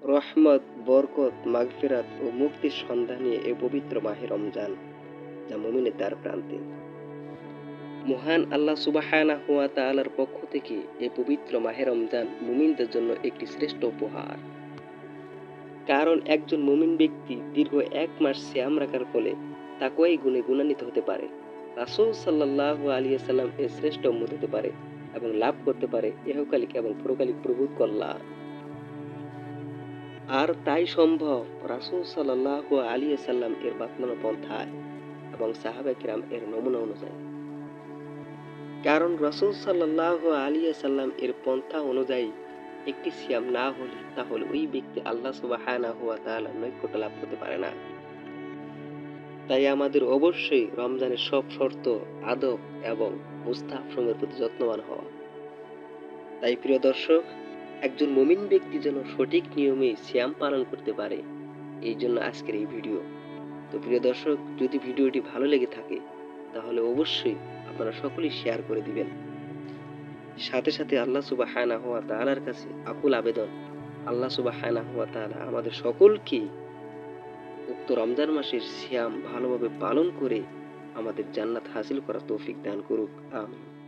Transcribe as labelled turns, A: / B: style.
A: রহমত, বরকত, মাগফিরাত ও মুক্তির সন্ধান নিয়ে এই পবিত্র মাহে রমজান, যা মুমিনের দ্বার প্রান্তে। মহান আল্লাহ সুবহানাহু ওয়া তাআলার পক্ষ থেকে এই পবিত্র মাহে রমজান মুমিনদের জন্য একটি শ্রেষ্ঠ উপহার। কারণ একজন মুমিন ব্যক্তি দীর্ঘ ১ মাস সিয়াম রাখার ফলে তাকওয়াই গুণে গুণান্বিত হতে পারে। রাসূল সাল্লাল্লাহু আলাইহি ওয়াসাল্লাম এর শ্রেষ্ঠ উম্মত হতে পারে এবং লাভ করতে পারে ইহকালিক এবং পরকালিক প্রভুর কল্যাণ। আর তাই সম্ভব রাসূল সাল্লাল্লাহু আলাইহি ওয়াসাল্লাম এর বাতলানো পন্থায় এবং সাহাবায়ে কিরাম এর নমুনা অনুযায়ী। কারণ রাসূল সাল্লাল্লাহু আলাইহি ওয়াসাল্লাম এর পন্থা অনুযায়ী একটি সিয়াম না হলে তাহলে ওই ব্যক্তি আল্লাহ সুবহানাহু ওয়া তাআলার নৈকট্য লাভ করতে পারে না। তাই আমাদের অবশ্যই রমজানের সব শর্ত, আদব এবং মুস্তাহাবসমূহের প্রতি যত্নবান হওয়া। তাই প্রিয় দর্শক, একজন মুমিন ব্যক্তি যেন সঠিক নিয়মে সিয়াম পালন করতে পারে, এই জন্য আজকের এই ভিডিও। তো প্রিয় দর্শক, যদি ভিডিওটি ভালো লেগে থাকে তাহলে অবশ্যই আপনারা সকলেই শেয়ার করে দিবেন। সাথে সাথে আল্লাহ সুবহানাহু ওয়া তাআলার কাছে আকুল আবেদন, আল্লাহ সুবহানাহু ওয়া তাআলা আমাদের সকলকে উক্ত রমজান মাসের সিয়াম ভালোভাবে পালন করে আমাদের জান্নাত হাসিল করার তৌফিক দান করুক। আমিন।